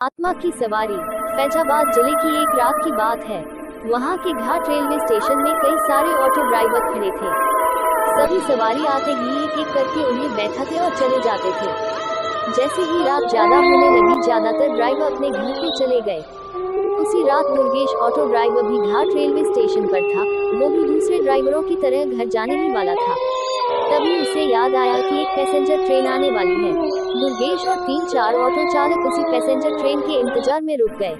आत्मा की सवारी। फैजाबाद जिले की एक रात की बात है। वहाँ के घाट रेलवे स्टेशन में कई सारे ऑटो ड्राइवर खड़े थे। सभी सवारी आते ही एक एक करके उन्हें बैठाते और चले जाते थे। जैसे ही रात ज्यादा होने लगी, ज्यादातर ड्राइवर अपने घर को चले गए। उसी रात दुर्गेश ऑटो ड्राइवर भी घाट रेलवे स्टेशन पर था। वो भी दूसरे ड्राइवरों की तरह घर जाने ही वाला था। तभी उसे याद आया कि एक पैसेंजर ट्रेन आने वाली है। दुर्गेश और 3-4 ऑटो चालक उसी पैसेंजर ट्रेन के इंतजार में रुक गए।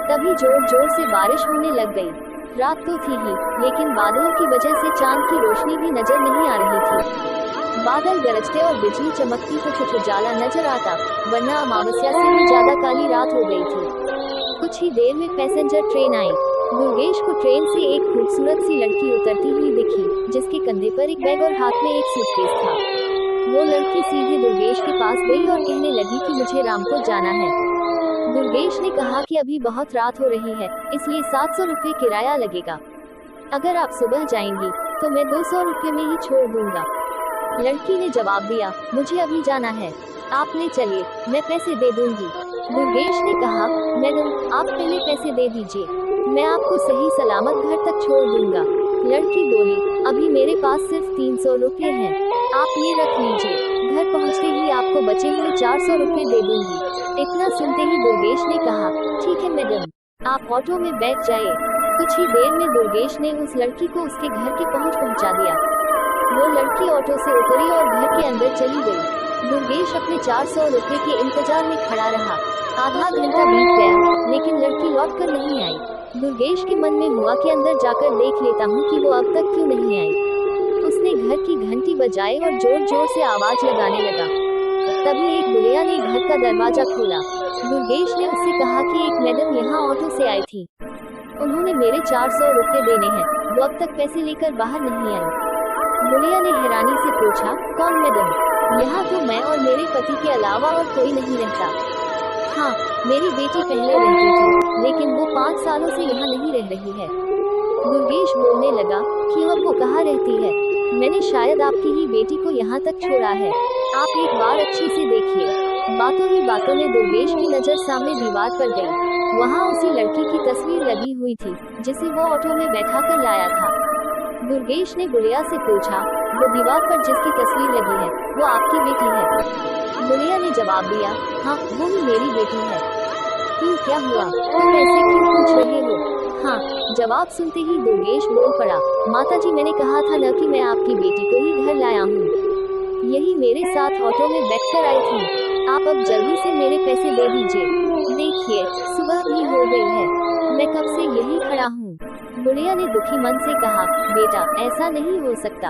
तभी जोर जोर से बारिश होने लग गई। रात तो थी ही, लेकिन बादलों की वजह से चांद की रोशनी भी नजर नहीं आ रही थी। बादल गरजते और बिजली चमकती तो कुछ उजाला नजर आता, वरना अमावस्या से भी ज्यादा काली रात हो गई थी। कुछ ही देर में पैसेंजर ट्रेन आई। दुर्गेश को ट्रेन से एक खूबसूरत सी लड़की उतरती हुई दिखी, जिसके कंधे पर एक बैग और हाथ में एक सूटकेस था। वो लड़की सीधे दुर्गेश के पास गई और कहने लगी कि मुझे रामपुर जाना है। दुर्गेश ने कहा कि अभी बहुत रात हो रही है, इसलिए 700 रुपये किराया लगेगा। अगर आप सुबह जाएंगी तो मैं 200 रुपये में ही छोड़ दूंगा। लड़की ने जवाब दिया, मुझे अभी जाना है, आप ले चलिए, मैं पैसे दे दूंगी। दुर्गेश ने कहा, मैडम आप पहले पैसे दे दीजिए, मैं आपको सही सलामत घर तक छोड़ दूंगा। लड़की बोली, अभी मेरे पास सिर्फ 300 रुपये हैं, आप ये रख लीजिए, घर पहुंचते ही आपको बचे हुए 400 रुपये दे दूंगी। इतना सुनते ही दुर्गेश ने कहा, ठीक है मैडम, आप ऑटो में बैठ जाइए। कुछ ही देर में दुर्गेश ने उस लड़की को उसके घर के पहुंचा दिया। वो लड़की ऑटो से उतरी और घर के अंदर चली गई। दुर्गेश अपने 400 रुपये के इंतजार में खड़ा रहा। आधा घंटा बीत गया, लेकिन लड़की लौट कर नहीं आई। दुर्गेश के मन में हुआ कि अंदर जाकर देख लेता हूँ कि वो अब तक क्यों नहीं आई। उसने घर की घंटी बजाई और जोर जोर से आवाज लगाने लगा। तभी एक बुढ़िया ने घर का दरवाजा खोला। दुर्गेश ने उससे कहा कि एक मैडम यहाँ ऑटो से आई थी, उन्होंने मेरे 400 रुपये देने हैं, वो अब तक पैसे लेकर बाहर नहीं आई। बुढ़िया ने हैरानी से पूछा, कौन मैडम? यहाँ तो मैं और मेरे पति के अलावा और कोई नहीं रहता। हाँ, मेरी बेटी पहले रहती थी, लेकिन वो 5 सालों से यहाँ नहीं रह रही है। दुर्गेश बोलने लगा, क्यों, अब वो कहाँ रहती है? मैंने शायद आपकी ही बेटी को यहाँ तक छोड़ा है, आप एक बार अच्छी से देखिए। बातों ही बातों में दुर्गेश की नज़र सामने दीवार पर गई। वहाँ उसी लड़की की तस्वीर लगी हुई थी, जिसे वो ऑटो में बैठा कर लाया था। दुर्गेश ने बुढ़िया से पूछा, वो दीवार पर जिसकी तस्वीर लगी है, वो आपकी बेटी है? बुढ़िया ने जवाब दिया, हाँ, वो ही मेरी बेटी है। क्यों, क्या हुआ, तुम ऐसे क्यों पूछ रहे हो? हाँ, जवाब सुनते ही दुर्गेश बोल पड़ा, माताजी, मैंने कहा था न कि मैं आपकी बेटी को ही घर लाया हूँ। यही मेरे साथ ऑटो में बैठकर आई थी। आप अब जल्दी से मेरे पैसे दे दीजिए। देखिए, सुबह भी हो गई है, मैं कब से यही खड़ा हूँ। बुढ़िया ने दुखी मन से कहा, बेटा, ऐसा नहीं हो सकता।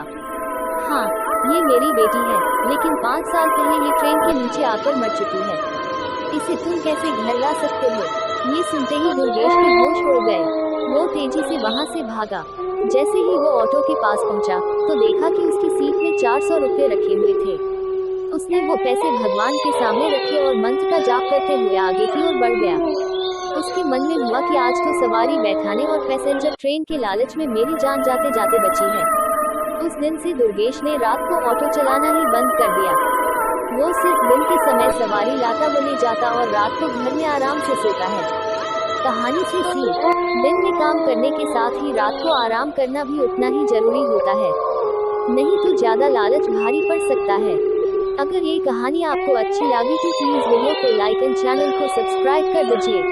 हाँ, ये मेरी बेटी है, लेकिन 5 साल पहले ये ट्रेन के नीचे आकर मर चुकी है। इसे तुम कैसे घर ला सकते हो? ये सुनते ही दुर्गेश के होश उड़ गए। वो तेजी से वहाँ से भागा। जैसे ही वो ऑटो के पास पहुँचा, तो देखा कि उसकी सीट में 400 रुपये रखे हुए थे। उसने वो पैसे भगवान के सामने रखे और मंत्र का जाप करते हुए आगे की ओर बढ़ गया। उसके मन में हुआ कि आज तो सवारी बैठाने और पैसेंजर ट्रेन के लालच में मेरी जान जाते जाते बची है। उस दिन से दुर्गेश ने रात को ऑटो चलाना ही बंद कर दिया। वो सिर्फ दिन के समय सवारी लाता व ले जाता और रात को घर में आराम से सोता है। कहानी से सीख, दिन में काम करने के साथ ही रात को आराम करना भी उतना ही जरूरी होता है, नहीं तो ज्यादा लालच भारी पड़ सकता है। अगर ये कहानी आपको अच्छी लगी तो प्लीज वीडियो को लाइक एंड चैनल को सब्सक्राइब कर दीजिए।